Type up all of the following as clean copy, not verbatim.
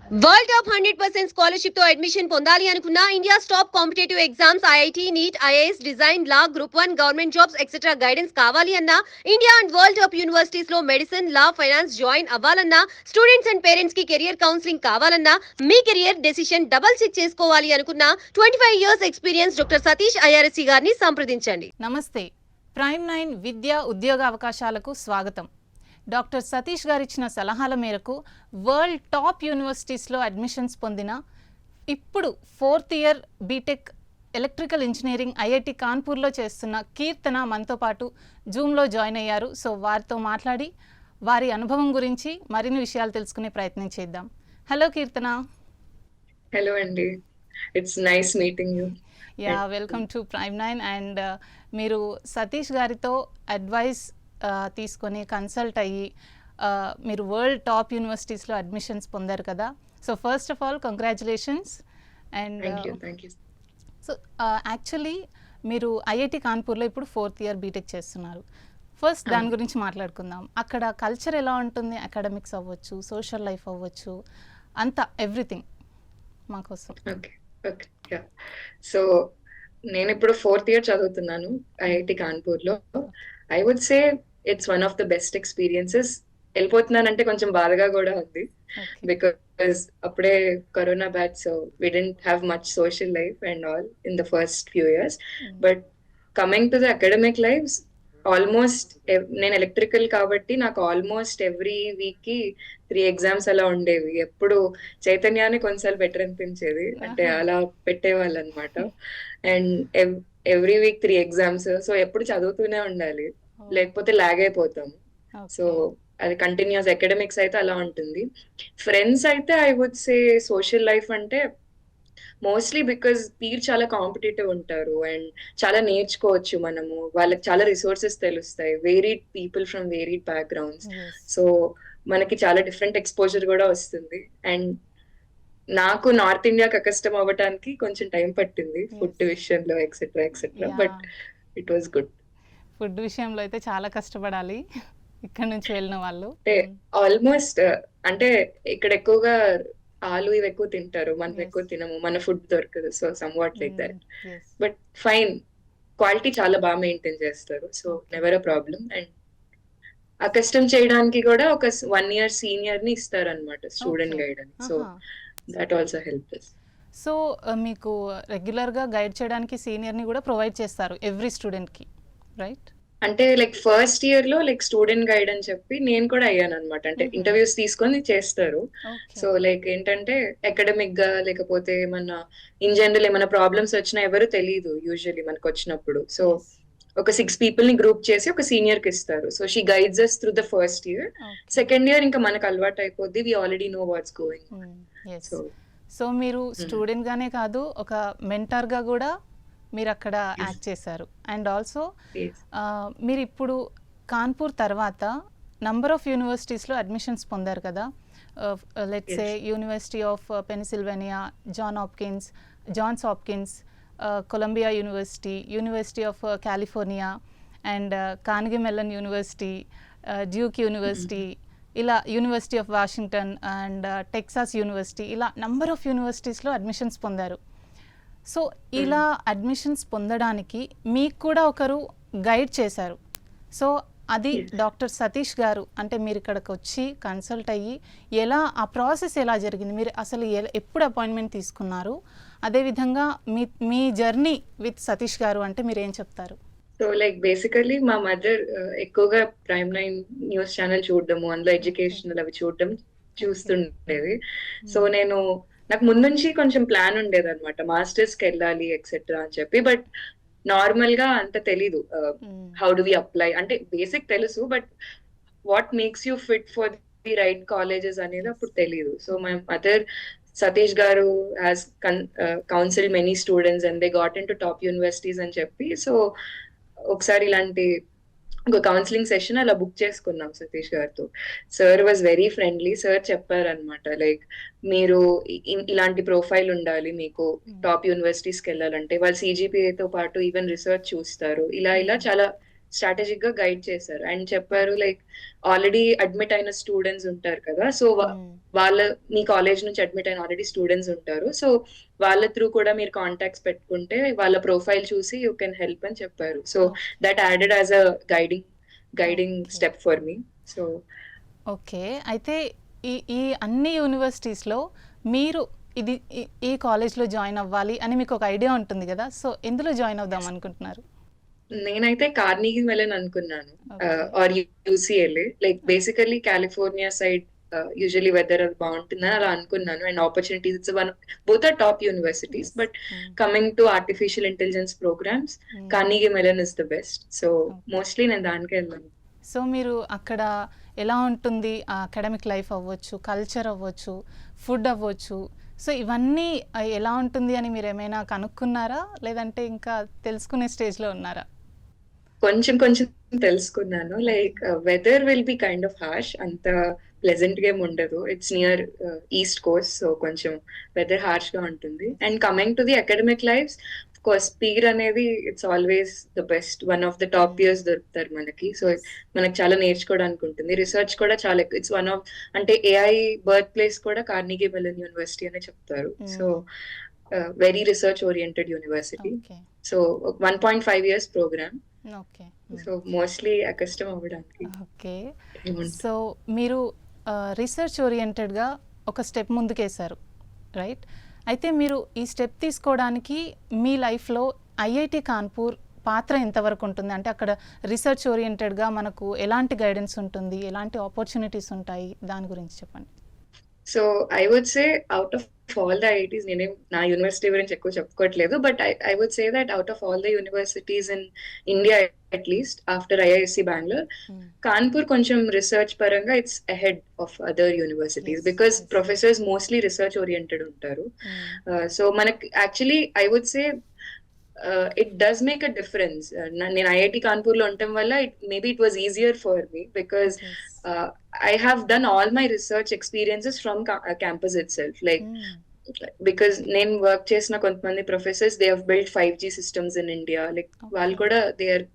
World top 100% scholarship తో admission పొందాలి అనుకున్న India's top competitive exams IIT NEET IAS design law group 1 government jobs etcetera guidance కావాలి అన్నా India and world top universities లో medicine law finance join అవ్వాలన్నా students and parents కి career counselling కావాలన్నా మీ కెరియర్ డెసిషన్ డబుల్ చెక్ చేసుకోవాలి అనుకున్న 25 years experience doctor Satish IRSC గారిని సంప్రదించండి. నమస్తే. ప్రైమ్ 9 విద్యా ఉద్యోగ అవకాశాలకు స్వాగతం. డాక్టర్ సతీష్ గారు ఇచ్చిన సలహాల మేరకు వరల్డ్ టాప్ యూనివర్సిటీస్లో అడ్మిషన్స్ పొందిన ఇప్పుడు 4th year BTech electrical engineering IIT కాన్పూర్లో చేస్తున్న కీర్తన మనతో పాటు జూమ్లో జాయిన్ అయ్యారు. సో వారితో మాట్లాడి వారి అనుభవం గురించి మరిన్ని విషయాలు తెలుసుకునే ప్రయత్నం చేద్దాం. హలో కీర్తన. హలో అండి, it's nice meeting you. Yeah, welcome to prime 9. And మీరు సతీష్ గారితో అడ్వైస్ తీసుకొని కన్సల్ట్ అయ్యి మీరు వరల్డ్ టాప్ యూనివర్సిటీస్లో అడ్మిషన్స్ పొందారు కదా. So first of all congratulations. And so actually మీరు ఐఐటి కాన్పూర్లో ఇప్పుడు 4th ఇయర్ బీటెక్ చేస్తున్నారు. ఫస్ట్ దాని గురించి మాట్లాడుకుందాం. అక్కడ కల్చర్ ఎలా ఉంటుంది, అకాడమిక్స్ అవ్వచ్చు, సోషల్ లైఫ్ అవ్వచ్చు, అంతా ఎవ్రీథింగ్ మా కోసం. సో నేను ఇప్పుడు 4th ఇయర్ చదువుతున్నాను ఐఐటి కాన్పూర్లో. I would say it's one of the best experiences. వెళ్ళిపోతున్నానంటే కొంచెం బాధగా కూడా ఉంది, బికాస్ అప్పుడే corona batch, so we didn't have much social life and all in the first few years. But coming to the academic lifes, almost నేను electrical కాబట్టి నాకు almost every week కి 3 ఎగ్జామ్స్ అలా ఉండేవి. ఎప్పుడు చైతన్యాన్ని కొన్నిసార్లు బెటర్ అనిపించేది, అంటే అలా పెట్టేవాళ్ళు అనమాట. And every week 3 exams, so ఎప్పుడు చదువుతూనే ఉండాలి, లేకపోతే లాగ్ అయిపోతాం. సో అది కంటిన్యూస్. అకాడమిక్స్ అయితే అలా ఉంటుంది. ఫ్రెండ్స్ అయితే I would say social life అంటే మోస్ట్లీ బికాస్ పీర్ చాలా కాంపిటేటివ్ ఉంటారు అండ్ చాలా నేర్చుకోవచ్చు మనము, వాళ్ళకి చాలా రిసోర్సెస్ తెలుస్తాయి, varied people from varied backgrounds. So మనకి చాలా డిఫరెంట్ ఎక్స్పోజర్ కూడా వస్తుంది. అండ్ నాకు నార్త్ ఇండియాకి కష్టం అవ్వటానికి కొంచెం టైం పట్టింది ఫుడ్ విషయంలో etcetera etcetera, but it was good. Food విషయంలో అయితే చాలా కష్టపడాలి ఇక్కడ నుంచి వెళ్ళిన వాళ్ళు. ఆల్మోస్ట్ అంటే ఇక్కడ ఎక్కువగా ఆలు ఇవి ఎక్కువ తింటారు, మనం ఎక్కువ తినము, మన ఫుడ్ దొరకదు. So some what like that, but fine. Quality చాలా బాగా మెయింటైన్ చేస్తారు, so never a problem. And ఆ కష్టం చేయడానికి కూడా ఒక 1 year సీనియర్ ని ఇస్తారు అనమాట, స్టూడెంట్ గైడ్ అని. So that also help us. So మీకు రెగ్యులర్ గా గైడ్ చేయడానికి సీనియర్ ని కూడా ప్రొవైడ్ చేస్తారు ఎవ్రీ స్టూడెంట్ కి, రైట్? అంటే లైక్ ఫస్ట్ ఇయర్ లో లైక్ స్టూడెంట్ గైడ్ అని చెప్పి నేను కూడా అయ్యాను అనమాట. అంటే ఇంటర్వ్యూస్ తీసుకొని చేస్తారు. సో లైక్ ఏంటంటే అకాడమిక్ గా లేకపోతే మన ఇన్ జనరల్ ఏమైనా ప్రాబ్లమ్స్ వచ్చినా ఎవరు తెలియదు యూజువల్లీ మనకు వచ్చినప్పుడు. సో ఒక 6 people ని గ్రూప్ చేసి ఒక సీనియర్ కి ఇస్తారు. So she guides us through the first year. Second year ఇంకా మనకు అలవాటు అయిపోద్ది, we already know what's going. So మీరు స్టూడెంట్ గానే కాదు, ఒక మెంటర్ గా కూడా మీరు అక్కడ యాక్ట్ చేశారు. అండ్ ఆల్సో మీరు ఇప్పుడు కాన్పూర్ తర్వాత నంబర్ ఆఫ్ యూనివర్సిటీస్లో అడ్మిషన్స్ పొందారు కదా. Let's say university of Pennsylvania, Johns Hopkins, Columbia university, university of California, and Carnegie Mellon university, Duke university, ఇలా university of Washington and Texas university, ఇలా నంబర్ ఆఫ్ యూనివర్సిటీస్లో admissions పొందారు. సో ఇలా admissions పొందడానికి మీకు కూడా ఒకరు గైడ్ చేశారు. సో అది డాక్టర్ సతీష్ గారు. అంటే మీరు ఇక్కడికి వచ్చి కన్సల్ట్ అయ్యి ఎలా ఆ ప్రాసెస్ ఎలా జరిగింది, మీరు అసలు ఎప్పుడు అపాయింట్మెంట్ తీసుకున్నారు, అదేవిధంగా మీ జర్నీ విత్ సతీష్ గారు అంటే మీరు ఏం చెప్తారు? సో లైక్ బేసికలీ మా మదర్ ఎక్కువగా ప్రైమ్ 9 న్యూస్ ఛానల్ చూడడము, అందులో ఎడ్యుకేషనల్ అవి చూస్తుండేది. సో నాకు ముందు నుంచి కొంచెం ప్లాన్ ఉండేది అనమాట, మాస్టర్స్ కి వెళ్ళాలి ఎక్సెట్రా అని చెప్పి. బట్ నార్మల్ గా అంత తెలీదు, హౌ డు వి అప్లై అంటే బేసిక్ తెలుసు, but what makes you fit for the right colleges అనేది అప్పుడు తెలీదు. సో మై మదర్ సతీష్ గారు has council many students and they got in to top universities అని చెప్పి, సో ఒకసారి ఇలాంటి ఒక కౌన్సిలింగ్ సెషన్ అలా బుక్ చేసుకున్నాం సతీష్ గారితో. Sir was very friendly. Sir చెప్పారనమాట, లైక్ మీరు ఇలాంటి ప్రొఫైల్ ఉండాలి, మీకు టాప్ యూనివర్సిటీస్కి వెళ్ళాలంటే వాళ్ళు CGPA తో పాటు ఈవెన్ రీసెర్చ్ చూస్తారు, ఇలా చాలా స్ట్రాటజిక్ గా గైడ్ చేశారు అండ్ చెప్పారు లైక్ ఆల్రెడీ అడ్మిట్ అయిన స్టూడెంట్స్ ఉంటారు కదా, సో వాళ్ళ మీ కాలేజ్ నుంచి అడ్మిట్ అయిన ఆల్రెడీ స్టూడెంట్స్ ఉంటారు, సో వాళ్ళ త్రూ కూడా మీరు కాంటాక్ట్స్ పెట్టుకుంటే వాళ్ళ ప్రొఫైల్ చూసి యూ కెన్ హెల్ప్ అని చెప్పారు. So that added as a guiding step for me. So okay, అయితే ఈ అన్ని యూనివర్సిటీస్లో మీరు ఈ కాలేజ్లో జాయిన్ అవ్వాలి అని మీకు ఒక ఐడియా ఉంటుంది కదా, సో ఎందులో జాయిన్ అవుదాం అనుకుంటున్నారు? నేనైతే కార్నీగి మెలన్ అనుకున్నాను or UCLA. Like basically California side usually weather అది బాగుంటుందని అలా అనుకున్నాను and opportunities it's both are top universities, but coming to artificial intelligence programmes Carnegie Mellon is the best. So mostly నేను దానికే వెళ్ళాను. సో మీరు అక్కడ ఎలా ఉంటుంది, అకాడమిక్ లైఫ్ అవ్వచ్చు, కల్చర్ అవ్వచ్చు, ఫుడ్ అవ్వచ్చు, సో ఇవన్నీ ఎలా ఉంటుంది అని మీరు ఏమైనా కనుక్కున్నారా, లేదంటే ఇంకా తెలుసుకునే స్టేజ్లో ఉన్నారా? కొంచెం తెలుసుకున్నాను. Like weather will be kind of harsh, అంత ప్లెజెంట్ గా ఉండదు. It's near east coast, so కొంచెం వెదర్ హార్ష్ గా ఉంటుంది. And coming to the academic life, of course peer అనేది it's always the best, one of the top years దొరుకుతారు మనకి. So మనకి చాలా నేర్చుకోవడానికి ఉంటుంది. రిసర్చ్ కూడా చాలా ఎక్కువ. ఇట్స్ వన్ ఆఫ్, అంటే ఏఐ బర్త్ ప్లేస్ కూడా కార్నీగి మెలన్ యూనివర్సిటీ అనే చెప్తారు. So very research oriented university. So 1.5 years programme. So mostly కష్టం అవ్వడానికి. ఓకే, సో మీరు రీసెర్చ్ ఓరియంటెడ్గా ఒక స్టెప్ ముందుకేశారు, రైట్? అయితే మీరు ఈ స్టెప్ తీసుకోవడానికి మీ లైఫ్లో ఐఐటి కాన్పూర్ పాత్ర ఎంతవరకు ఉంటుంది? అంటే అక్కడ రీసెర్చ్ ఓరియంటెడ్గా మనకు ఎలాంటి గైడెన్స్ ఉంటుంది, ఎలాంటి ఆపర్చునిటీస్ ఉంటాయి, దాని గురించి చెప్పండి. So I would say out of all the IITs, నేనేం నా యూనివర్సిటీ గురించి ఎక్కువ చెప్పుకోవట్లేదు, but I would say that out of all the universities in India, at least after IISc Bengaluru, Kanpur కొంచెం రిసర్చ్ పరంగా it's ahead of other universities because professors mostly research oriented ఉంటారు. So మనకి actually I would say it does make a difference. నేను IIT Kanpur లో ఉండటం వల్ల maybe it was easier for me because I have done all my research experiences from campus itself. Like because నేను work చేసిన కొంతమంది professors, they have built 5G systems in India. Like వాళ్ళు కూడా they are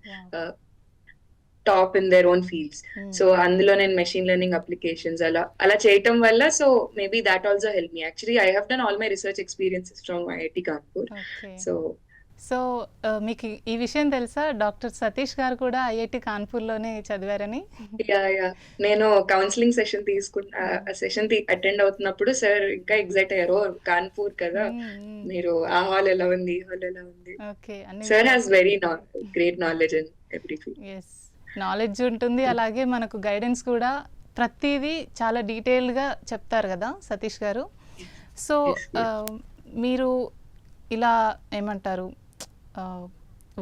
top in their own fields. So అందులో నేను machine learning applications అలా చేయటం వల్ల, so maybe that also help me. Actually I have done all my research experiences from IIT Kanpur. So మీకు ఈ విషయం తెలుసా, డాక్టర్ సతీష్ గారు కూడా ఐఐటి కాన్పూర్లోనే చదివారని? నేను కౌన్సిలింగ్ సెషన్ సెషన్ అటెండ్ అవుతున్నప్పుడు సార్ ఇంకా ఎగ్జైట్ అయ్యారు, కాన్పూర్ కదా మీరు, ఆ హాల్ ఎలా ఉంది, ఈ హాల్ ఎలా ఉంది. Sir has very great knowledge in everything. Knowledge ఉంటుంది, అలాగే మనకు గైడెన్స్ కూడా ప్రతిదీ చాలా డీటెయిల్గా చెప్తారు కదా సతీష్ గారు. సో మీరు ఇలా ఏమంటారు,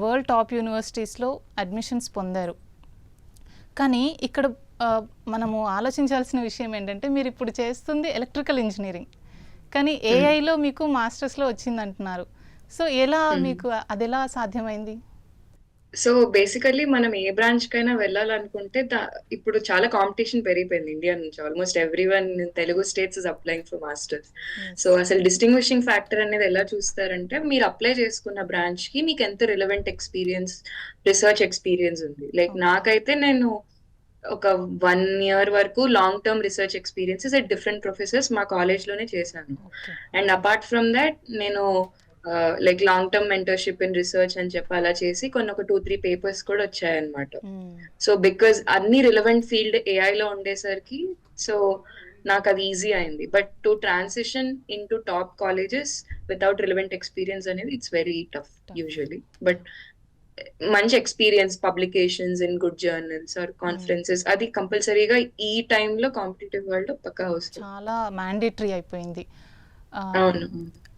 వరల్డ్ టాప్ యూనివర్సిటీస్లో అడ్మిషన్స్ పొందారు, కానీ ఇక్కడ మనము ఆలోచించాల్సిన విషయం ఏంటంటే మీరు ఇప్పుడు చేస్తుంది ఎలక్ట్రికల్ ఇంజనీరింగ్, కానీ ఏఐలో మీకు మాస్టర్స్లో వచ్చిందంటున్నారు. సో ఎలా మీకు అది ఎలా సాధ్యమైంది? సో బేసికల్లీ మనం ఏ బ్రాంచ్ కైనా వెళ్ళాలనుకుంటే ఇప్పుడు చాలా కాంపిటీషన్ పెరిగిపోయింది ఇండియా నుంచి. Almost everyone in Telugu states is applying for masters. So అసలు డిస్టింగ్విషింగ్ ఫ్యాక్టర్ అనేది ఎలా చూస్తారంటే, మీరు అప్లై చేసుకున్న బ్రాంచ్ కి మీకు ఎంత రిలవెంట్ ఎక్స్పీరియన్స్, రిసర్చ్ ఎక్స్పీరియన్స్ ఉంది. లైక్ నాకైతే నేను ఒక 1 year వరకు long term research experiences at different professors మా కాలేజ్ లోనే చేశాను. అండ్ అపార్ట్ ఫ్రమ్ దాట్ నేను like long term mentorship in research అని చెప్పి అలా చేసి ఒక 2-3 పేపర్స్ కూడా వచ్చాయన్నమాట. సో బికాస్ అన్ని రిలవెంట్ ఫీల్డ్ ఏఐ లో ఉండేసరికి సో నాకు అది ఈజీ అయింది. But to transition in to top colleges without relevant experience అనేది it's very tough usually. But మంచి experience, publications in good journals or conferences, అది కంపల్సరీగా ఈ టైంలో కాంపిటేటివ్ వరల్డ్ పక్కా వస్తుంది. చాలా మ్యాండేటరీ అయిపోయింది. అవును.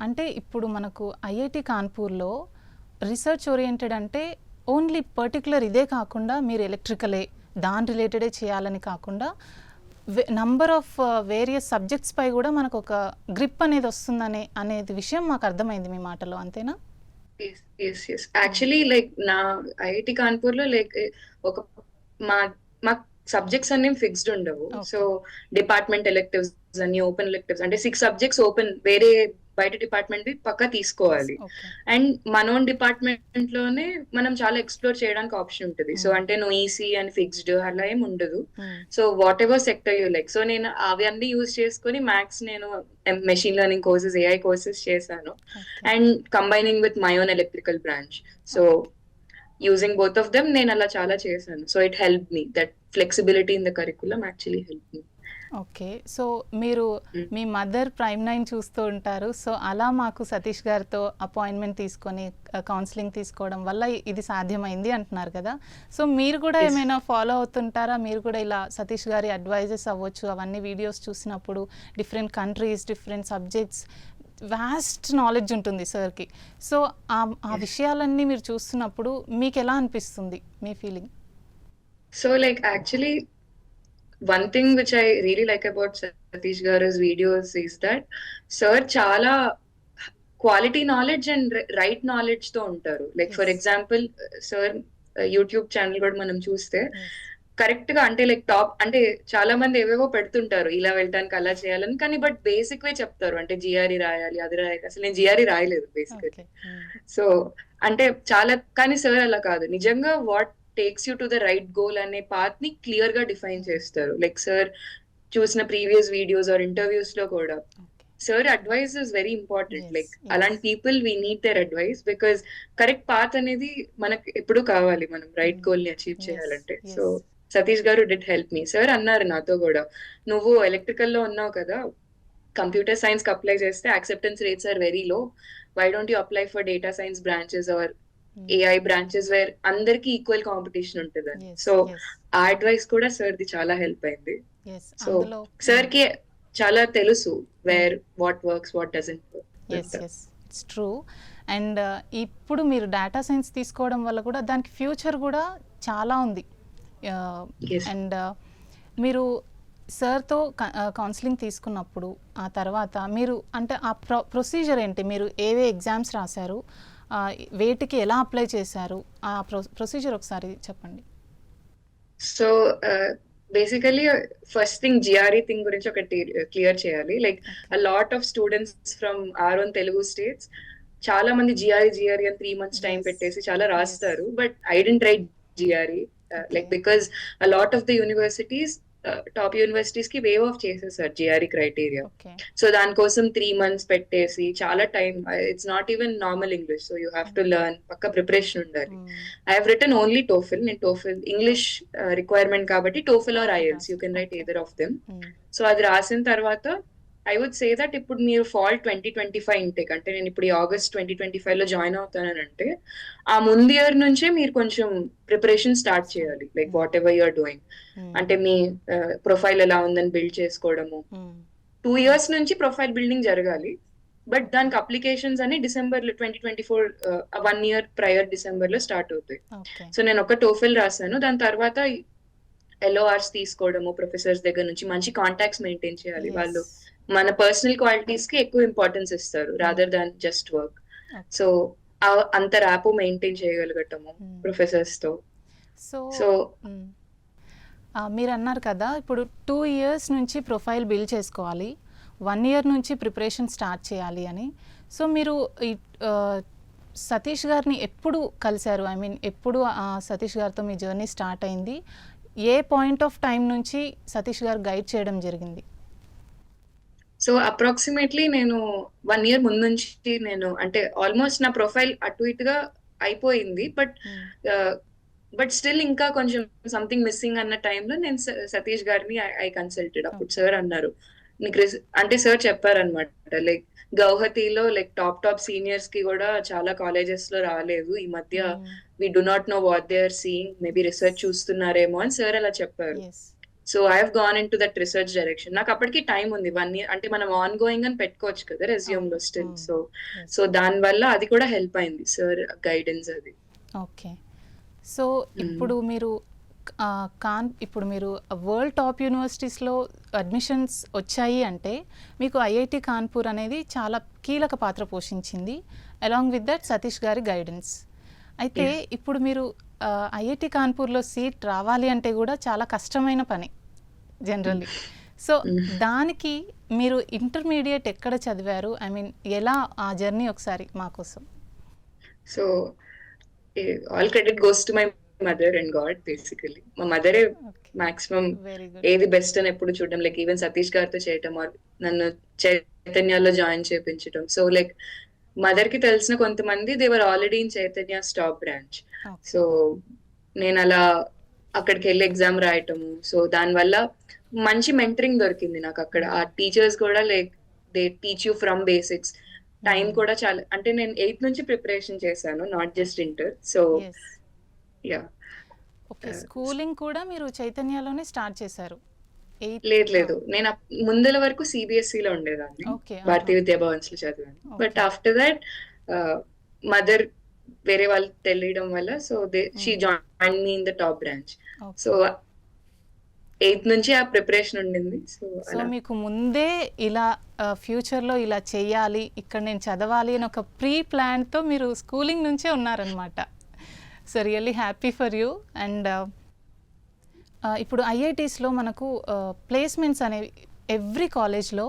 అంటే ఇప్పుడు మనకు ఐఐటి కాన్పూర్లో రీసెర్చ్ ఓరియంటెడ్ అంటే ఓన్లీ పర్టికులర్ ఇదే కాకుండా మీరు ఎలక్ట్రికలే దాని రిలేటెడే చేయాలని కాకుండా నంబర్ ఆఫ్ వేరియస్ సబ్జెక్ట్స్ పై కూడా మనకు ఒక గ్రిప్ అనేది వస్తుందనే అనేది విషయం మాకు అర్థమైంది మీ మాటలో, అంతేనా? యాక్చువల్లీ లైక్ నా ఐఐటి కాన్పూర్ లో లైక్ ఒక మా సబ్జెక్ట్స్ అన్ని ఫిక్స్డ్ ఉండవు. సో డిపార్ట్మెంట్ ఎలెక్టివ్స్ అన్ని ఓపెన్ ఎలెక్టివ్స్, అంటే 6 subjects ఓపెన్, వేరే బయట డిపార్ట్మెంట్ పక్కా తీసుకోవాలి. ఓకే. అండ్ మన ఓన్ డిపార్ట్మెంట్ లోనే మనం చాలా ఎక్స్ప్లోర్ చేయడానికి ఆప్షన్ ఉంటుంది. సో అంటే నువ్వు ఈసీ అండ్ ఫిక్స్డ్ అలా ఏం ఉండదు. So whatever sector you like. So నేను అవన్నీ యూజ్ చేసుకుని మ్యాథ్స్ నేను machine learning courses, AI courses చేశాను. And combining with my own electrical branch. So using both of them నేను అలా చాలా చేశాను. So it help me, that flexibility in the curriculum actually help me. Okay. So మీరు మీ mother ప్రైమ్9 చూస్తూ ఉంటారు. So అలా మాకు సతీష్ గారితో అపాయింట్మెంట్ తీసుకొని కౌన్సిలింగ్ తీసుకోవడం వల్ల ఇది సాధ్యమైంది అంటున్నారు కదా. సో మీరు కూడా ఏమైనా ఫాలో అవుతుంటారా? మీరు కూడా ఇలా సతీష్ గారి అడ్వైజెస్ అవ్వచ్చు, అవన్నీ వీడియోస్ చూసినప్పుడు different countries, different subjects, vast knowledge ఉంటుంది సార్కి. సో ఆ విషయాలన్నీ మీరు చూస్తున్నప్పుడు మీకు ఎలా అనిపిస్తుంది, మీ feeling? So like actually one thing which I really like about Satish Garu's videos is that sir చాలా quality knowledge and right knowledge తో ఉంటారు. Like for example sir YouTube channel కూడా మనం చూస్తే కరెక్ట్ గా అంటే లైక్ టాప్ అంటే చాలా మంది ఏవేవో పెడుతుంటారు ఇలా వెళ్ళడానికి అలా చేయాలని, కానీ బట్ బేసిక్ వే చెప్తారు. అంటే జిఆర్ఈ రాయాలి, అది రాయాలి. అసలు నేను జిఆర్ఈ రాయలేదు బేసిక్. సో అంటే చాలా, కానీ సార్ అలా కాదు, నిజంగా what takes you to the right goal అనే పాత్ ని క్లియర్ గా డిఫైన్ చేస్తారు. లైక్ సార్ చూసిన ప్రీవియస్ వీడియోస్ ఆర్ ఇంటర్వ్యూస్ లో కూడా sir advice is very important. Like అలాంటి people we need their advice, because correct path అనేది మనకు ఎప్పుడు కావాలి మనం రైట్ గోల్ ని అచీవ్ చేయాలంటే. సో సతీష్ గారు డిడ్ హెల్ప్ మీ. సార్ అన్నారు నాతో కూడా, నువ్వు ఎలక్ట్రికల్ లో ఉన్నావు కదా, కంప్యూటర్ సైన్స్ కి అప్లై చేస్తే acceptance rates are very low, why don't you apply for data science branches or AI branches where అందరికి ఈక్వల్ కాంపిటీషన్ ఉంటుంది. సో ఆ అడ్వైస్ కూడా సార్ ది చాలా హెల్ప్ అయింది. సో సార్ కి చాలా తెలుసు where what works, what doesn't work. It's true. And ఇప్పుడు మీరు డేటా సైన్స్ తీసుకోవడం వల్ల కూడా దానికి ఫ్యూచర్ కూడా చాలా ఉంది. అండ్ మీరు సార్తో కౌన్సిలింగ్ తీసుకున్నప్పుడు ఆ తర్వాత మీరు అంటే ఆ ప్రొసీజర్ ఏంటి, మీరు ఏవే ఎగ్జామ్స్ రాశారు, వేటికి ఎలా అప్లై చేశారు, ఆ ప్రొసీజర్ ఒకసారి చెప్పండి. So basically first thing GRE thing గురించి ఒకటి క్లియర్ చేయాలి. Like a lot of students from our own Telugu states చాలా మంది జిఆర్ఈ అని 3 months టైం పెట్టేసి చాలా రాస్తారు. But I didn't write GRE like because a lot of the universities top universities కి వేవ్ ఆఫ్ చేసేసారు జిఆర్ఈ క్రైటీరియా. సో దానికోసం 3 months పెట్టేసి చాలా time, it's not even normal English, so you have to learn, పక్క preparation ఉండాలి. I have written only TOEFL. నేను TOEFL English requirement కాబట్టి TOEFL or IELTS, you can write either of them. So అది రాసిన తర్వాత I would say that ఇప్పుడు మీరు fall 2025 intake అంటే నేను ఇప్పుడు ఆగస్ట్ 2025 లో జాయిన్ అవుతానంటే ఆ ముందు ఇయర్ నుంచే మీరు కొంచెం ప్రిపరేషన్ స్టార్ట్ చేయాలి. Like whatever you're doing, అంటే మీ ప్రొఫైల్ ఎలా ఉందని బిల్డ్ చేసుకోవడము. 2 years నుంచి ప్రొఫైల్ బిల్డింగ్ జరగాలి. బట్ దానికి అప్లికేషన్స్ అని డిసెంబర్ 2024 1 year ప్రయర్ డిసెంబర్ లో స్టార్ట్ అవుతాయి. సో నేను ఒక టోఫెల్ రాశాను. దాని తర్వాత LORs తీసుకోవడము ప్రొఫెసర్స్ దగ్గర నుంచి, మంచి కాంటాక్ట్స్ మెయింటైన్ చేయాలి. వాళ్ళు మన పర్సనల్ క్వాలిటీస్ కి ఎక్కువ ఇంపార్టెన్స్ ఇస్తారు rather than just work. So అంత ర్యాప్ మెయింటైన్ చేయగలగటము ప్రొఫెసర్స్ తో. సో మీరు అన్నారు కదా ఇప్పుడు 2 years నుంచి ప్రొఫైల్ బిల్డ్ చేసుకోవాలి, 1 year నుంచి ప్రిపరేషన్ స్టార్ట్ చేయాలి అని. సో మీరు సతీష్ గారిని ఎప్పుడు కలిశారు? ఐ మీన్ ఎప్పుడు సతీష్ గారితో మీ జర్నీ స్టార్ట్ అయింది? ఏ పాయింట్ ఆఫ్ టైం నుంచి సతీష్ గారు గైడ్ చేయడం జరిగింది? సో అప్రాక్సిమేట్లీ నేను 1 year ముందు నుంచి నేను అంటే ఆల్మోస్ట్ నా ప్రొఫైల్ అటు ఇటుగా అయిపోయింది. బట్ స్టిల్ ఇంకా కొంచెం సంథింగ్ మిస్సింగ్ అన్న టైంలో నేను సతీష్ గారిని ఐ కన్సల్టెడ్. అప్పుడు సార్ అన్నారు నీకు అంటే సార్ చెప్పారనమాట, లైక్ గౌహతిలో లైక్ టాప్ సీనియర్స్ కి కూడా చాలా కాలేజెస్ లో రాలేదు ఈ మధ్య, we do not know what they are seeing, maybe research చూస్తున్నారేమో అని సార్ అలా చెప్పారు. So I have gone into that research direction. నాకు అప్పటికి టైం ఉంది, 1 year అంటే మనం ఆన్ గోయింగ్ అని పెట్టుకోవచ్చు కదా రెజ్యూమ్ లో స్టిల్. సో దాని వల్ల అది కూడా హెల్ప్ అయింది సార్ గైడెన్స్ అది. ఓకే. సో ఇప్పుడు మీరు ఇప్పుడు మీరు వరల్డ్ టాప్ యూనివర్సిటీస్లో అడ్మిషన్స్ వచ్చాయి అంటే మీకు ఐఐటి కాన్పూర్ అనేది చాలా కీలక పాత్ర పోషించింది, అలాంగ్ విత్ దట్ సతీష్ గారి గైడెన్స్. అయితే ఇప్పుడు మీరు ఐఐటి కాన్పూర్లో సీట్ రావాలి అంటే కూడా చాలా కష్టమైన పని జనరల్లీ. సో దానికి మీరు ఇంటర్మీడియట్ ఎక్కడ చదివారు? ఐ మీన్ ఎలా ఆ జర్నీ ఒకసారి మా కోసం. So all credit goes to my mother and God basically. మా మదరే మాక్సిమం వెరీ గుడ్. ఏది బెస్ట్ అని ఎప్పుడు చూడడం, లైక్ ఈవెన్ సతీష్ గారితో చేయటం ఆర్ నన్ను చైతన్యాలో జాయిన్ చేయించడం. సో లైక్ మదర్ కి తెలిసిన కొంతమంది they were already in Chaitanya staff branch. So నేను అలా అక్కడికి వెళ్ళి ఎగ్జామ్ రాయటము. సో దానివల్ల మంచి మెంటరింగ్ దొరికింది నాకు అక్కడ. ఆ టీచర్స్ కూడా like they teach you from basics. Time కూడా చాలా, అంటే నేను 8th నుంచి ప్రిపరేషన్ చేశాను, not just inter. So yeah. Okay, schooling కూడా మీరు చైతన్యలోనే స్టార్ట్ చేశారు? లేదు, నేను ముందల వరకు సిబిఎస్ఈ లో ఉండేదాన్ని, భారతీయ విద్యా భవన్స్ లో చదివాను. బట్ ఆఫ్టర్ దాట్ మదర్ వేరే వాళ్ళు తెలియడం వల్ల so she join me in the top branch. So 8th నుంచి ఆ ప్రిపరేషన్ ఉండింది. సో మీకు ముందే ఇలా ఫ్యూచర్లో ఇలా చేయాలి, ఇక్కడ నేను చదవాలి అని ఒక ప్రీ ప్లాన్తో మీరు స్కూలింగ్ నుంచే ఉన్నారనమాట. So really happy for you. And ఇప్పుడు ఐఐటీస్లో మనకు ప్లేస్మెంట్స్ అనేవి ఎవ్రీ కాలేజ్లో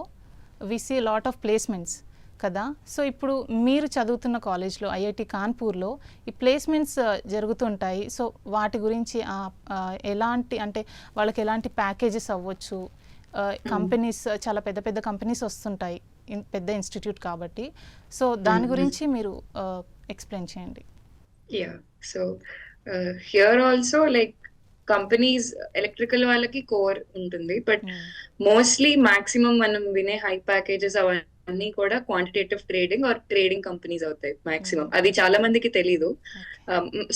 we see lot of placements కదా. సో ఇప్పుడు మీరు చదువుతున్న కాలేజ్లో ఐఐటి కాన్పూర్లో ఈ ప్లేస్మెంట్స్ జరుగుతుంటాయి. సో వాటి గురించి ఎలాంటి, అంటే వాళ్ళకి ఎలాంటి ప్యాకేజెస్ అవ్వచ్చు, కంపెనీస్ చాలా పెద్ద పెద్ద కంపెనీస్ వస్తుంటాయి, పెద్ద ఇన్స్టిట్యూట్ కాబట్టి. సో దాని గురించి మీరు ఎక్స్ప్లెయిన్ చేయండి. Yeah, so here also like companies electrical వాళ్ళకి కోర్ ఉంటుంది, బట్ మోస్ట్లీ మాక్సిమం మనం వినే హై ప్యాకేజెస్ అవన్నీ కూడా quantitative trading or trading companies అవుతాయి మాక్సిమం. అది చాలా మందికి తెలీదు.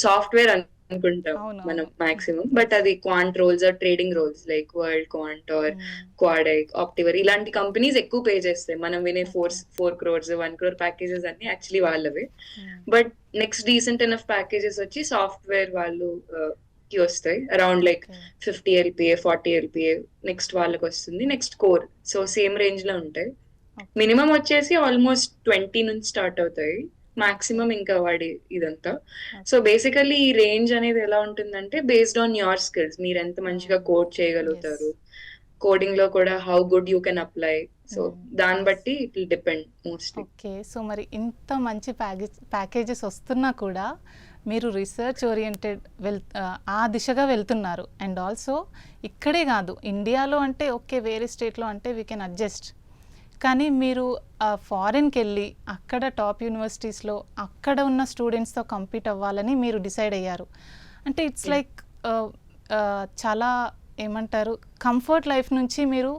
సాఫ్ట్వేర్ అనుకుంటాం మనం మాక్సిమం, బట్ అది quant roles or trading roles like WorldQuant or Quadeye, Optiver ఇలాంటి కంపెనీస్ ఎక్కువ పే చేస్తాయి. మనం వినే 4 crores 1 crore ప్యాకేజెస్ అన్ని యాక్చువల్లీ వాళ్ళవే. But next decent enough packages వచ్చి సాఫ్ట్వేర్ వాళ్ళు కి వస్తాయి, around like 50 LPA 40 LPA next వాళ్ళకి వస్తుంది, next core. So same range లో ఉంటాయి. మినిమం వచ్చేసి ఆల్మోస్ట్ 20 నుంచి స్టార్ట్ అవుతాయి, మాక్సిమం ఇంకా వాడి ఇదంతా. సో బేసికల్లీ ఈ రేంజ్ అనేది ఎలా ఉంటుందంటే బేస్డ్ ఆన్ యువర్ స్కిల్స్, మీరు ఎంత మంచిగా కోడ్ చేయగలుగుతారు, కోడింగ్ లో కూడా how good you can apply. So దాన్ని బట్టి it will depend mostly. Okay, so మరి ఇంత మంచి ప్యాకేజెస్ వస్తున్నా కూడా మీరు రీసెర్చ్ ఓరియంటెడ్ ఆ దిశగా వెళ్తున్నారు. అండ్ ఆల్సో ఇక్కడే కాదు, ఇండియాలో అంటే ఓకే, వేరే స్టేట్లో అంటే వీ కెన్ అడ్జస్ట్, కానీ మీరు ఫారెన్కి వెళ్ళి అక్కడ టాప్ యూనివర్సిటీస్లో అక్కడ ఉన్న స్టూడెంట్స్తో కంపీట్ అవ్వాలని మీరు డిసైడ్ అయ్యారు. అంటే ఇట్స్ లైక్ చాలా ఏమంటారు, కంఫర్ట్ లైఫ్ నుంచి మీరు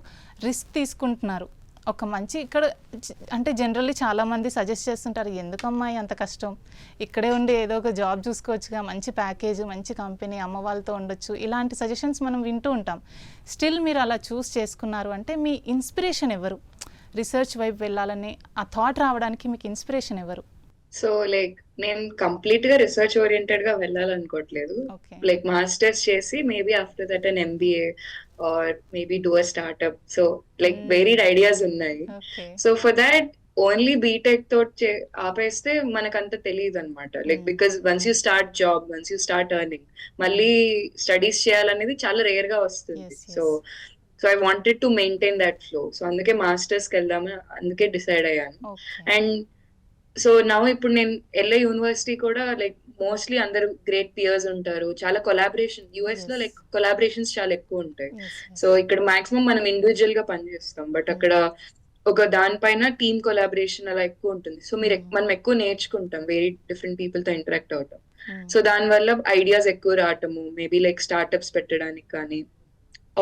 రిస్క్ తీసుకుంటున్నారు. ఒక మంచి ఇక్కడ అంటే జనరల్లీ చాలామంది సజెస్ట్ చేస్తుంటారు, ఎందుకమ్మాయి అంత కష్టం, ఇక్కడే ఉండి ఏదో ఒక జాబ్ చూసుకోవచ్చుగా, మంచి ప్యాకేజ్, మంచి కంపెనీ, అమ్మ వాళ్ళతో ఉండొచ్చు, ఇలాంటి సజెషన్స్ మనం వింటూ ఉంటాం. స్టిల్ మీరు అలా చూస్ చేసుకున్నారు అంటే మీ ఇన్స్పిరేషన్ ఎవరు? రీసెర్చ్ వైపు వెళ్ళాలని ఆ థాట్ రావడానికి మీకు ఇన్స్పిరేషన్ ఎవరు? సో లైక్ నేను కంప్లీట్ గా రీసెర్చ్ ఓరియంటెడ్ గా వెళ్ళాలనుకోవట్లేదు. లైక్ మాస్టర్స్ చేసి maybe after that an MBA or maybe do a startup. So like varied ideas ఉన్నాయి. So for that only BTech తో ఆపేస్తే మనకంత తెలియదు అనమాట. Like because once you start job, once you start earning, మళ్ళీ studies చేయాలనేది చాలా రేర్ గా వస్తుంది. So I wanted to maintain that flow. So అందుకే మాస్టర్స్ కి వెళ్దామని అందుకే డిసైడ్ అయ్యాను. అండ్ సో నా ఇప్పుడు నేను LA యూనివర్సిటీ కూడా లైక్ మోస్ట్లీ అందరు గ్రేట్ పియర్స్ ఉంటారు, చాలా కొలాబరేషన్, US లో లైక్ కొలాబరేషన్స్ చాలా ఎక్కువ ఉంటాయి. సో ఇక్కడ మాక్సిమం మనం ఇండివిజువల్ గా పనిచేస్తాం, బట్ అక్కడ ఒక దానిపైన టీమ్ కొలాబరేషన్ అలా ఎక్కువ ఉంటుంది. సో మనం ఎక్కువ నేర్చుకుంటాం, వెరీ డిఫరెంట్ పీపుల్ తో ఇంటరాక్ట్ అవుతాం. సో దానివల్ల ఐడియాస్ ఎక్కువ రావటము, మేబీ లైక్ స్టార్ట్అప్స్ పెట్టడానికి కానీ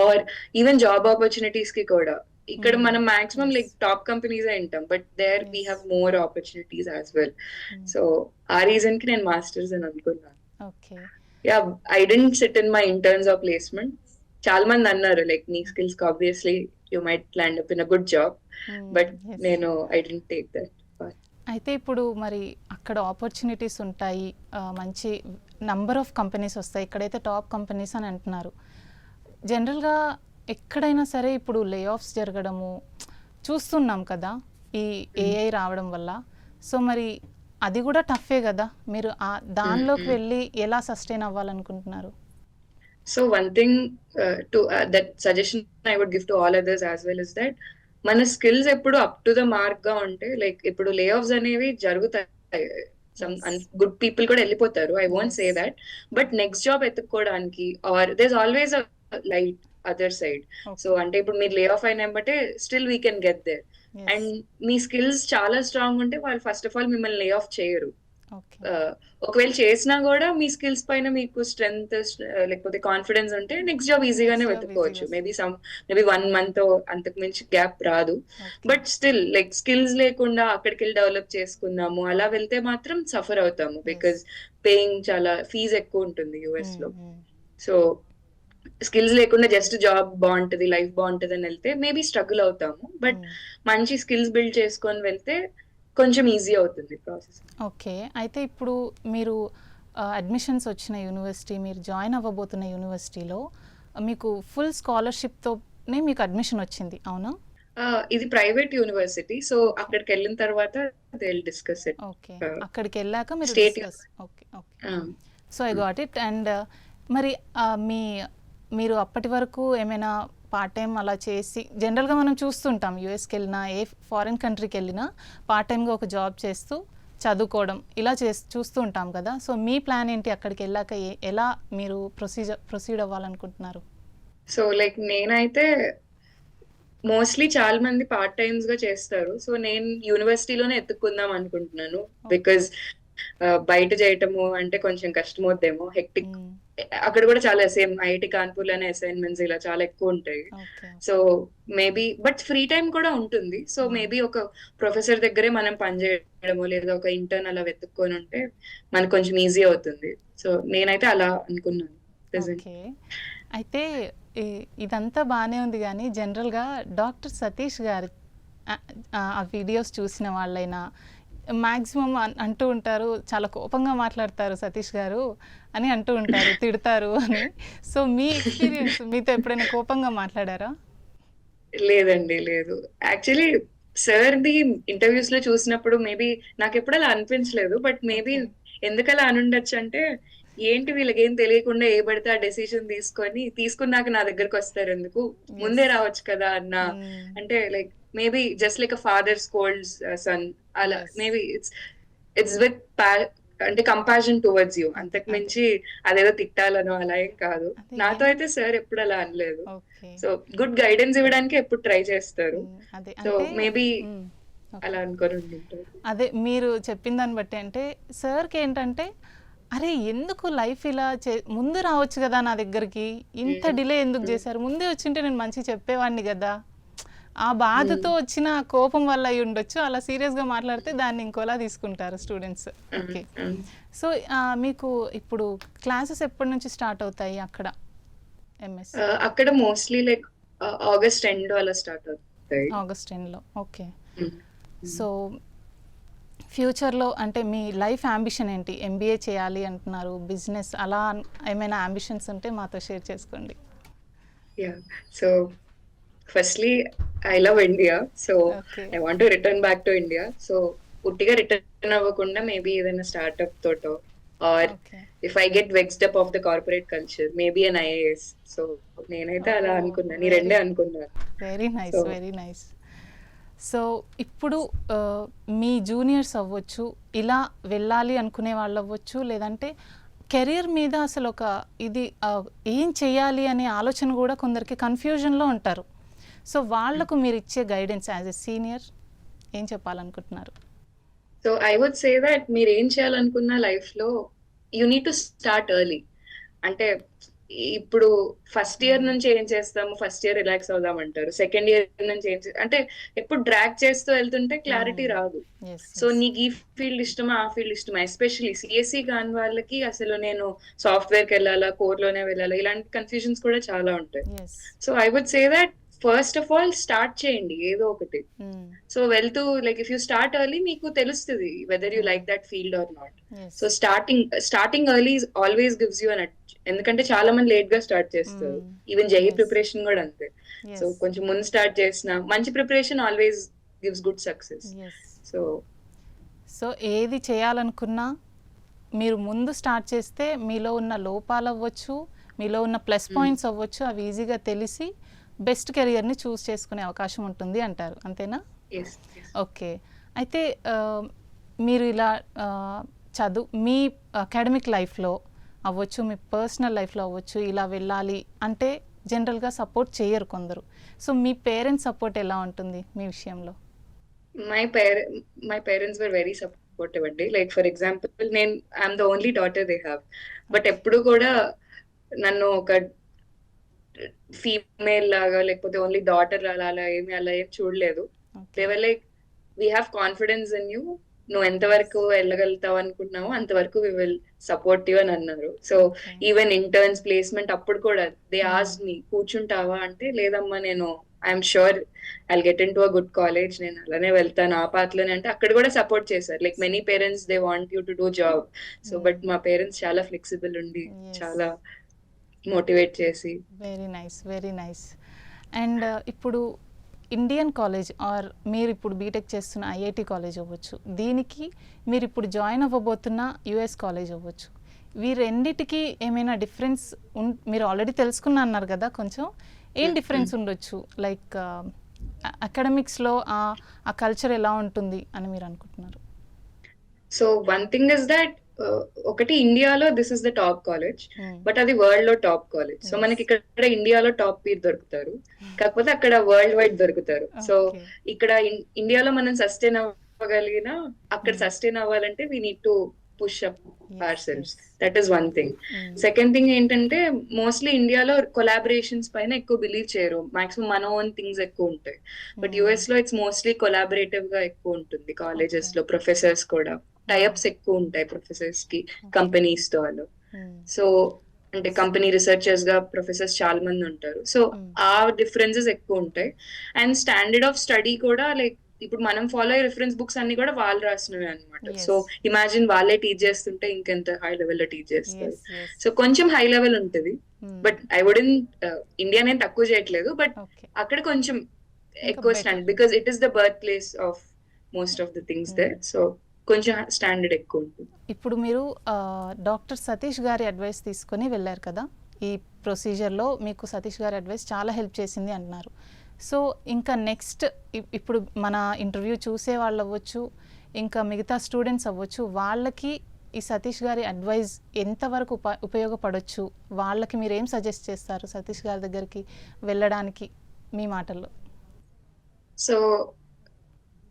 ఆర్ ఈవెన్ జాబ్ ఆపర్చునిటీస్ కి కూడా. ఇక్కడ మనం మాక్సిమం లైక్ టాప్ కంపెనీస్ వింటాం, but there we have more opportunities as well. So ఆ రీజన్ కి నేను మాస్టర్స్ అని అనుకున్నాను. Yeah, I didn't sit in my interns or placement. చాలా మంది అన్నారు లైక్ నీ స్కిల్స్ కి obviously you might land up in a good job, but నేను ఐ డెంట్ టేక్ దట్. అయితే ఇప్పుడు మరి అక్కడ ఆపర్చునిటీస్ ఉంటాయి, మంచి నంబర్ ఆఫ్ కంపెనీస్ వస్తాయి, ఇక్కడైతే టాప్ కంపెనీస్ అని అంటున్నారు. జనరల్గా ఎక్కడైనా సరే ఇప్పుడు లే ఆఫ్స్ జరగడము చూస్తున్నాం కదా ఈ AI రావడం వల్ల. సో మరి అది కూడా టఫే కదా, మీరు దానిలోకి వెళ్ళి ఎలా సస్టైన్ అవ్వాలనుకుంటున్నారు? So one thing to that suggestion I would give to all others as well is that మన స్కిల్స్ ఎప్పుడు అప్ టు ద మార్క్ గా ఉంటే, లైక్ ఇప్పుడు లే ఆఫ్స్ అనేవి జరుగుతాయి, సమ్ గుడ్ పీపుల్ కూడా వెళ్ళిపోతారు, I won't say that, but next job ఎత్తుక్కోవడానికి or there always a light other side. So అంటే ఇప్పుడు మీరు లే ఆఫ్ అయిన బట్టే still we can get there. And మీ స్కిల్స్ చాలా స్ట్రాంగ్ ఉంటే వాళ్ళు ఫస్ట్ ఆఫ్ ఆల్ మిమ్మల్ని లే ఆఫ్ చేయరు. ఒకవేళ చేసినా కూడా మీ స్కిల్స్ పైన మీకు స్ట్రెంగ్త్ లేకపోతే కాన్ఫిడెన్స్ ఉంటే నెక్స్ట్ జాబ్ ఈజీగానే వెతుక్కోవచ్చు. మేబీ 1 month అంతకు మించి గ్యాప్ రాదు. బట్ స్టిల్ లైక్ స్కిల్స్ లేకుండా అక్కడికి వెళ్ళి డెవలప్ చేసుకుందాము అలా వెళ్తే మాత్రం సఫర్ అవుతాము, బికాస్ పేయింగ్ చాలా ఫీజ్ ఎక్కువ ఉంటుంది యుఎస్ లో. సో స్కిల్స్ లేకుండా జస్ట్ జాబ్ బాగుంటది, లైఫ్ బాగుంటది అని వెళ్తే మేబీ స్ట్రగుల్ అవుతాము. బట్ మంచి స్కిల్స్ బిల్డ్ చేసుకొని వెళ్తే కొంచెం ఈజీ అవుతుంది ప్రాసెస్. ఓకే, అయితే ఇప్పుడు మీరు అడ్మిషన్స్ వచ్చిన యూనివర్సిటీ, మీరు జాయిన్ అవ్వబోతున్న యూనివర్సిటీలో మీకు ఫుల్ స్కాలర్షిప్తోనే మీకు అడ్మిషన్ వచ్చింది, అవునా? ఇది ప్రైవేట్ యూనివర్సిటీ, సో అక్కడికి వెళ్ళిన తర్వాత they will discuss it. Okay, అక్కడికి వెళ్ళాక మీరు state. Okay okay, so I got it. And మరి మీరు అప్పటి వరకు ఏమైనా పార్ట్ టైం అలా చేసి, జనరల్గా మనం చూస్తుంటాం యూఎస్కి వెళ్ళినా ఏ ఫారిన్ కంట్రీకి వెళ్ళినా పార్ట్ టైంగా ఒక జాబ్ చేస్తూ చదువుకోవడం ఇలా చూస్తూ ఉంటాం కదా. సో మీ ప్లాన్ ఏంటి, అక్కడికి వెళ్ళాక ఎలా మీరు ప్రొసీడ్ అవ్వాలనుకుంటున్నారు? సో లైక్ నేనైతే మోస్ట్లీ చాలా మంది పార్ట్ టైమ్స్ గా చేస్తారు, సో నేను యూనివర్సిటీలోనే ఎత్తుక్కుందాం అనుకుంటున్నాను. బికాజ్ బయట చేయటము అంటే కొంచెం కష్టమవుద్దేమో, హెక్టిక్. అక్కడ కూడా చాలా సేమ్ ఐఐటి కాన్పూర్ లోనే అసైన్మెంట్స్ ఇలా చాలా ఎక్కువ ఉంటాయి. So maybe but free time కూడా ఉంటుంది. సో మేబీ ఒక ప్రొఫెసర్ దగ్గరే మనం పనిచేయడము లేదా ఒక ఇంటర్న్ అలా వెతుక్కొని ఉంటే మనకు కొంచెం ఈజీ అవుతుంది. సో నేనైతే అలా అనుకున్నాను. అయితే ఇదంతా బాగానే ఉంది, కానీ జనరల్గా డాక్టర్ సతీష్ గారి ఆ వీడియోస్ చూసిన వాళ్ళైనా మ్యాక్సిమం అంటూ ఉంటారు, చాలా కోపంగా మాట్లాడతారు సతీష్ గారు అని అంటూ ఉంటారు, తిడతారు అని. సో మీ ఎక్స్పీరియన్స్, మీతో ఎప్పుడైనా కోపంగా మాట్లాడారా? లేదండి, లేదు. యాక్చువల్లీ సార్ది ఇంటర్వ్యూస్ లో చూసినప్పుడు మేబీ నాకు ఎప్పుడు అలా అనిపించలేదు. బట్ మేబీ ఎందుకలా అనుండొచ్చు అంటే, ఏంటి వీళ్ళకి ఏం తెలియకుండా ఏ పడితే ఆ డెసిషన్ తీసుకున్నాక నా దగ్గరకు వస్తారు ఎందుకు, ముందే రావచ్చు కదా అన్న. అంటే like maybe just like a father scolds son అలా, మేబీ ఇట్స్ విత్ అంటే కంపాషన్ టువర్డ్స్ యూ, అంతకు మించి అదేదో తిట్టాలనో అలా ఏం కాదు. నాతో అయితే సార్ ఎప్పుడు అలా అనలేదు. సో గుడ్ గైడెన్స్ ఇవ్వడానికి ఎప్పుడు ట్రై చేస్తారు. సో మేబీ అలా అనుకొని ఉంటారు. అదే మీరు చెప్పిన దాన్ని బట్టి అంటే సార్కి ఏంటంటే, అరే ఎందుకు లైఫ్ ఇలా ముందు రావచ్చు కదా నా దగ్గరికి, ఇంత డిలే ఎందుకు చేశారు, ముందే వచ్చింటే నేను మంచిగా చెప్పేవాడిని కదా, ఆ బాధతో వచ్చిన కోపం వల్ల అయి ఉండొచ్చు. అలా సీరియస్గా మాట్లాడితే దాన్ని ఇంకోలా తీసుకుంటారు స్టూడెంట్స్. ఓకే, సో మీకు ఇప్పుడు క్లాసెస్ ఎప్పటి నుంచి స్టార్ట్ అవుతాయి అక్కడ ఎంఎస్? అక్కడ మోస్ట్లీ లైక్ ఆగస్ట్ ఎండ్ అలా స్టార్ట్ అవుతాయి. ఆగస్ట్ ఎండ్లో. ఓకే, సో ఫ్యూచర్లో అంటే మీ లైఫ్ అంబిషన్ ఏంటి? ఎంబీఏ చేయాలి అంటున్నారు, బిజినెస్ అలా ఏమైనా అంబిషన్స్ ఉంటే మాతో షేర్ చేసుకోండి. So firstly I love India, so I want to return back to India. So ఉట్టిగా రిటర్న్ అవ్వకుండా మేబీ ఏదైనా స్టార్ట్అప్ తోటో, or if I get vexed up of the corporate culture maybe an IAS. So నేనైతే అలా అనుకున్నాను, ఈ రెండే అనుకున్నాను. Very nice, very nice. So ఇప్పుడు మీ జూనియర్స్ అవ్వచ్చు, ఇలా వెళ్ళాలి అనుకునే వాళ్ళు అవ్వచ్చు, లేదంటే కెరీర్ మీద అసలు ఒక ఇది ఏం చేయాలి అనే ఆలోచన కూడా కొందరికి కన్ఫ్యూజన్లో ఉంటారు. సో వాళ్లకు మీరు ఇచ్చే గైడెన్స్ యాజ్ ఎ సీనియర్ ఏం చెప్పాలనుకుంటున్నారు? So I would say that మీరు ఏం చేయాలనుకున్న లైఫ్ లో you need to start early. అంటే ఇప్పుడు ఫస్ట్ ఇయర్ నుంచి ఏం చేస్తాము, ఫస్ట్ ఇయర్ రిలాక్స్ అవుదాం అంటారు, సెకండ్ ఇయర్ నుంచి అంటే ఎప్పుడు డ్రాగ్ చేస్తూ వెళ్తుంటే క్లారిటీ రాదు. సో నీకు ఈ ఫీల్డ్ ఇష్టమా, ఆ ఫీల్డ్ ఇష్టమా, ఎస్పెషల్లీ సిఎస్సి కాని వాళ్ళకి అసలు నేను సాఫ్ట్వేర్కి వెళ్ళాలా, కోర్ లోనే వెళ్ళాలా, ఇలాంటి కన్ఫ్యూజన్స్ కూడా చాలా ఉంటాయి. So I would say that first of all start చేయండి ఏదో ఒకటి. సో వెళ్తూ like if you start early మీకు తెలుస్తుంది whether you like that field or not. So starting early always gives you an edge. ఎందుకంటే చాలా మంది లేట్ గా స్టార్ట్ చేస్తారు, ఈవెన్ జేఈ ప్రిపరేషన్ కూడా అంతే. సో కొంచెం ముందు స్టార్ట్ చేసిన మంచి preparation always gives good success. So ఏది చేయాలనుకున్నా మీరు ముందు స్టార్ట్ చేస్తే మీలో ఉన్న లోపాలు అవ్వచ్చు, మీలో ఉన్న ప్లస్ పాయింట్స్ అవ్వచ్చు, అవి ఈజీగా తెలిసి బెస్ట్ కెరియర్ని చూస్ చేసుకునే అవకాశం ఉంటుంది అంటారు, అంతేనా? yes. ఓకే. అయితే మీరు ఇలా మీ అకాడమిక్ లైఫ్లో అవ్వచ్చు, మీ పర్సనల్ లైఫ్లో అవ్వచ్చు, ఇలా వెళ్ళాలి అంటే జనరల్గా సపోర్ట్ చేయరు కొందరు. సో మీ పేరెంట్స్ సపోర్ట్ ఎలా ఉంటుంది మీ విషయంలో? My parents were very supportive అండి. Like for example I'm the only daughter they have, but ఎప్పుడు కూడా నన్ను ఒక ఫీమేల్ లాగా లేకపోతే ఓన్లీ డాటర్ అలా ఏం చూడలేదు. They were like, we have confidence in you, నువ్వు ఎంతవరకు వెళ్ళగలుగుతావు అనుకుంటున్నావు అంతవరకు వి విల్ సపోర్ట్ యూ అని అన్నారు. సో ఈవెన్ ఇంటర్న్స్ ప్లేస్మెంట్ అప్పుడు కూడా దే ఆస్క్డ్ మీ, కూర్చుంటావా అంటే, లేదమ్మా నేను I'm sure I'll get in to a good college, నేను అలానే వెళ్తాను ఆ పాత్రలోనే అంటే అక్కడ కూడా సపోర్ట్ చేశారు. Like many parents they want you to do job, so but మా పేరెంట్స్ చాలా ఫ్లెక్సిబుల్ ఉండి చాలా మోటివేట్ చేసి. Very nice, very nice. And ఇప్పుడు ఇండియన్ కాలేజ్ ఆర్ మీరు ఇప్పుడు బీటెక్ చేస్తున్న ఐఐటి కాలేజ్ అవ్వచ్చు, దీనికి మీరు ఇప్పుడు జాయిన్ అవ్వబోతున్న యుఎస్ కాలేజ్ అవ్వచ్చు, వీరెన్నిటికీ ఏమైనా డిఫరెన్స్ మీరు ఆల్రెడీ తెలుసుకున్నా అన్నారు కదా, కొంచెం ఏం డిఫరెన్స్ ఉండొచ్చు? లైక్ అకాడమిక్స్లో ఆ కల్చర్ ఎలా ఉంటుంది అని మీరు అనుకుంటున్నారు? So one thing is that, ఒకటి ఇండియాలో this is the top college, but అది వరల్డ్ లో టాప్ కాలేజ్. సో మనకి ఇక్కడ ఇండియాలో టాప్ పీర్ దొరుకుతారు, కాకపోతే అక్కడ వరల్డ్ వైడ్ దొరుకుతారు. సో ఇక్కడ ఇండియాలో మనం సస్టైన్ అవ్వగలిగినా అక్కడ సస్టైన్ అవ్వాలంటే we need to push up hour selves. That is one thing. Second thing ఏంటంటే, మోస్ట్లీ ఇండియాలో కొలాబరేషన్స్ పైన ఎక్కువ బిలీవ్ చేయరు, మాక్సిమం మన ఓన్ థింగ్స్ ఎక్కువ ఉంటాయి. బట్ యుఎస్ లో ఇట్స్ మోస్ట్లీ కొలాబరేటివ్ గా ఎక్కువ ఉంటుంది కాలేజెస్ లో. ప్రొఫెసర్స్ కూడా టైఅప్స్ ఎక్కువ ఉంటాయి ప్రొఫెసర్స్ కి కంపెనీస్ తో వాళ్ళు. సో అంటే కంపెనీ రిసెర్చర్స్ గా ప్రొఫెసర్స్ చాలా మంది ఉంటారు. సో ఆ డిఫరెన్సెస్ ఎక్కువ ఉంటాయి. అండ్ స్టాండర్డ్ ఆఫ్ స్టడీ కూడా, లైక్ ఇప్పుడు మనం ఫాలో అయ్యే రిఫరెన్స్ బుక్స్ అన్ని కూడా వాళ్ళు రాసినవి అనమాట. సో ఇమాజిన్ వాళ్ళే టీచ్ చేస్తుంటే ఇంకెంత హై లెవెల్ లో టీచ్ చేస్తారు. సో కొంచెం హై లెవెల్ ఉంటుంది. బట్ ఐ వుడెంట్ ఇండియా నేను తక్కువ చేయట్లేదు, బట్ అక్కడ కొంచెం ఎక్కువ standard, because it is the birth place of most of the things there. So కొంచెం స్టాండర్డ్ ఎక్కువ ఉంటుంది. ఇప్పుడు మీరు డాక్టర్ సతీష్ గారి అడ్వైస్ తీసుకొని వెళ్ళారు కదా, ఈ ప్రొసీజర్లో మీకు సతీష్ గారి అడ్వైస్ చాలా హెల్ప్ చేసింది అంటున్నారు. సో ఇంకా నెక్స్ట్ ఇప్పుడు మన ఇంటర్వ్యూ చూసే వాళ్ళు అవ్వచ్చు, ఇంకా మిగతా స్టూడెంట్స్ అవ్వచ్చు, వాళ్ళకి ఈ సతీష్ గారి అడ్వైస్ ఎంతవరకు ఉపయోగపడవచ్చు? వాళ్ళకి మీరు ఏం సజెస్ట్ చేస్తారు సతీష్ గారి దగ్గరికి వెళ్ళడానికి మీ మాటల్లో? సో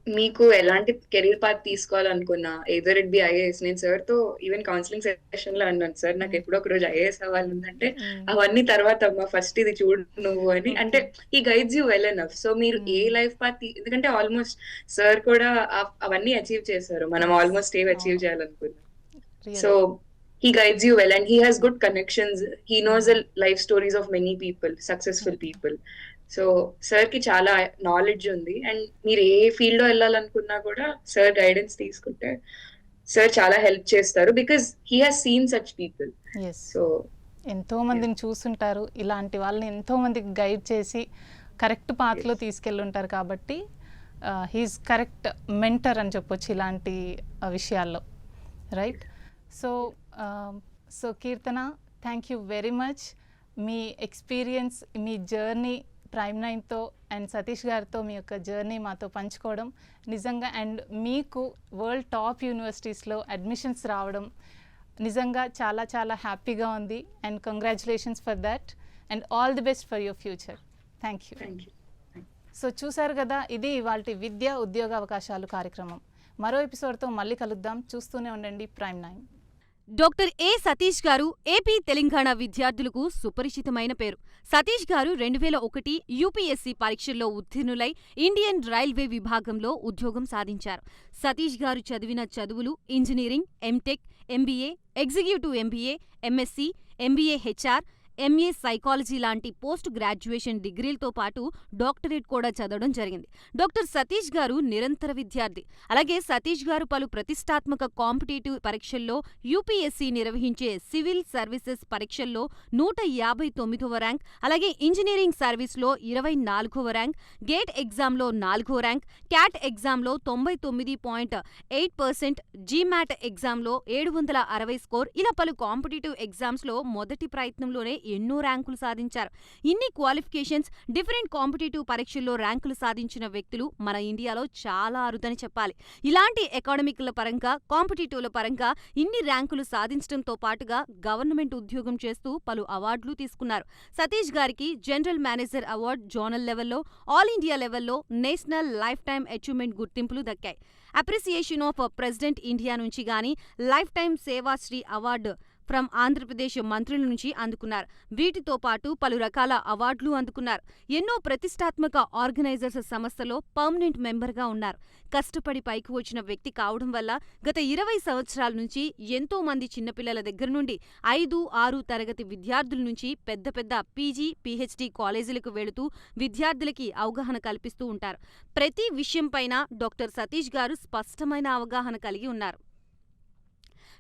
మీకు ఎలాంటి కెరీర్ పాత్ తీసుకోవాలనుకున్నా, ఎదర్ ఇట్ బి ఐఏఎస్, నేను సార్ తో ఈవెన్ కౌన్సిలింగ్ సెషన్ లో అన్నాను, సార్ నాకు ఎప్పుడో ఒక రోజు ఐఏఎస్ అవ్వాలంటే అవన్నీ తర్వాత అమ్మా, ఫస్ట్ ఇది చూడు నువ్వు అని. అంటే ఈ guides you well enough. So మీరు ఏ లైఫ్ పాత్, ఎందుకంటే ఆల్మోస్ట్ సార్ కూడా అవన్నీ అచీవ్ చేశారు, మనం ఆల్మోస్ట్ ఏవి అచీవ్ చేయాలనుకున్నాం. So he guides you well and he has good connections, he knows the life stories of many people, successful people. So sir కి చాలా నాలెడ్జ్ ఉంది. అండ్ మీరు ఏ ఫీల్డ్ లో వెళ్ళాలనుకున్నా కూడా సార్ గైడెన్స్ తీసుకుంటే సార్ చాలా హెల్ప్ చేస్తారు, because he has seen such people. So ఎంతో మందిని చూస్తుంటారు, ఇలాంటి వాళ్ళని ఎంతో మందికి గైడ్ చేసి కరెక్ట్ పాత్లో తీసుకెళ్ళుంటారు, కాబట్టి హీఈస్ కరెక్ట్ మెంటర్ అని చెప్పొచ్చు ఇలాంటి విషయాల్లో, right? So Keerthana, thank you very much. మీ ఎక్స్పీరియన్స్, మీ జర్నీ ప్రైమ్9తో అండ్ సతీష్ గారితో మీ యొక్క జర్నీ మాతో పంచుకోవడం నిజంగా, అండ్ మీకు వరల్డ్ టాప్ యూనివర్సిటీస్లో అడ్మిషన్స్ రావడం నిజంగా చాలా చాలా హ్యాపీగా ఉంది. And congratulations for that and all the best for your future. Thank you. So చూసారు కదా, ఇది ఇవాల్టి విద్య ఉద్యోగ అవకాశాలు కార్యక్రమం. మరో ఎపిసోడ్తో మళ్ళీ కలుద్దాం. చూస్తూనే ఉండండి ప్రైమ్9. డాక్టర్ ఏ సతీష్ గారు ఏపీ తెలంగాణ విద్యార్థులకు సుపరిచితమైన పేరు. సతీష్ గారు 2001 యూపీఎస్సీ పరీక్షల్లో ఉత్తీర్ణులై ఇండియన్ రైల్వే విభాగంలో ఉద్యోగం సాధించారు. సతీష్ గారు చదివిన చదువులు engineering, MTech, MBA, executive MBA, MSc, MBA HR, MA psychology లాంటి పోస్ట్ గ్రాడ్యుయేషన్ డిగ్రీలతో పాటు డాక్టరేట్ కూడా చదవడం జరిగింది. డాక్టర్ సతీష్ గారు నిరంతర విద్యార్థి. అలాగే సతీష్ గారు పలు ప్రతిష్టాత్మక కాంపిటేటివ్ పరీక్షల్లో యూపీఎస్సీ నిర్వహించే సివిల్ సర్వీసెస్ పరీక్షల్లో 159వ ర్యాంక్, అలాగే ఇంజనీరింగ్ సర్వీస్లో 24వ ర్యాంక్, గేట్ ఎగ్జామ్లో 4వ ర్యాంక్, క్యాట్ ఎగ్జామ్లో 99.8%, జీమాట్ ఎగ్జామ్లో 760 స్కోర్, ఇలా పలు కాంపిటేటివ్ ఎగ్జామ్స్లో మొదటి ప్రయత్నంలోనే ఎన్నో ర్యాంకులు సాధించారు. ఇన్ని క్వాలిఫికేషన్స్, డిఫరెంట్ కాంపిటేటివ్ పరీక్షల్లో ర్యాంకులు సాధించిన వ్యక్తులు మన ఇండియాలో చాలా అరుదని చెప్పాలి. ఇలాంటి అకాడమిక్ల పరంగా, కాంపిటేటివ్ల పరంగా ఇన్ని ర్యాంకులు సాధించడంతో పాటుగా గవర్నమెంట్ ఉద్యోగం చేస్తూ పలు అవార్డులు తీసుకున్నారు. సతీష్ గారికి జనరల్ మేనేజర్ అవార్డు జోనల్ లెవెల్లో, ఆల్ ఇండియా లెవెల్లో నేషనల్ లైఫ్ టైమ్ అచీవ్మెంట్ గుర్తింపులు దక్కాయి. అప్రిసియేషన్ ఆఫ్ ప్రెసిడెంట్ ఇండియా నుంచి గాని lifetime Sevashri award from Andhra Pradesh మంత్రుల నుంచి అందుకున్నారు. వీటితో పాటు పలు రకాల అవార్డులు అందుకున్నారు. ఎన్నో ప్రతిష్టాత్మక ఆర్గనైజర్స్ సంస్థలో పర్మనెంట్ మెంబర్గా ఉన్నారు. కష్టపడి పైకి వచ్చిన వ్యక్తి కావడం వల్ల గత 20 సంవత్సరాల నుంచి ఎంతో మంది చిన్నపిల్లల దగ్గర నుండి 5, 6 తరగతి విద్యార్థుల నుంచి పెద్ద పెద్ద పీజీ, పీహెచ్డీ కాలేజీలకు వెళుతూ విద్యార్థులకి అవగాహన కల్పిస్తూ ఉంటారు. ప్రతి విషయంపైన డాక్టర్ సతీష్ గారు స్పష్టమైన అవగాహన కలిగి ఉన్నారు.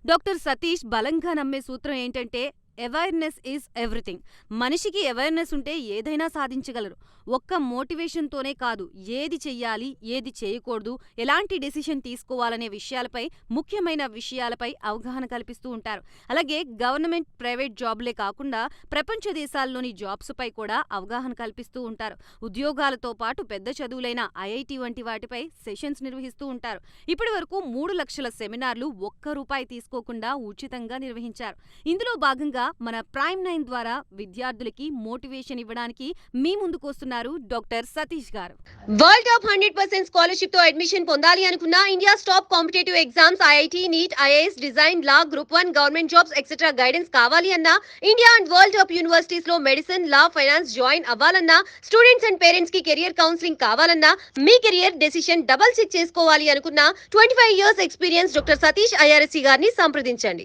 డాక్టర్ సతీష్ బలంగా నమ్మే సూత్రం ఏంటంటే అవేర్నెస్ ఈజ్ ఎవ్రీథింగ్. మనిషికి అవేర్నెస్ ఉంటే ఏదైనా సాధించగలరు. ఒక్క మోటివేషన్తోనే కాదు, ఏది చెయ్యాలి, ఏది చేయకూడదు, ఎలాంటి డెసిషన్ తీసుకోవాలనే విషయాలపై, ముఖ్యమైన విషయాలపై అవగాహన కల్పిస్తూ ఉంటారు. అలాగే గవర్నమెంట్, ప్రైవేట్ జాబ్లే కాకుండా ప్రపంచ దేశాల్లోని జాబ్స్ పై కూడా అవగాహన కల్పిస్తూ ఉంటారు. ఉద్యోగాలతో పాటు పెద్ద చదువులైన ఐఐటి వంటి వాటిపై సెషన్స్ నిర్వహిస్తూ ఉంటారు. ఇప్పటి వరకు 3 లక్షల సెమినార్లు ₹1 తీసుకోకుండా ఉచితంగా నిర్వహించారు. ఇందులో భాగంగా మన ప్రైమ్ 9 ద్వారా విద్యార్థులకి మోటివేషన్ ఇవ్వడానికి మీ ముందుకొస్తున్నారు డాక్టర్ సతీష్ గారు. వరల్డ్ టాప్ 100% స్కాలర్షిప్ తో అడ్మిషన్ పొందాలి అనుకున్న India top competitive exams IIT, NEET, IAS, design, law, group 1 government jobs etcetera guidance కావాలి అన్నా, India and world top universities లో మెడిసిన్, లా, ఫైనాన్స్ జాయిన్ అవ్వాలన్నా, స్టూడెంట్స్ అండ్ పేరెంట్స్ కి career counselling కావాలన్నా, మీ కెరియర్ డెసిషన్ డబుల్ చెక్ చేసుకోవాలి అనుకున్న 25 years experience doctor Satish IRSC గారిని సంప్రదించండి.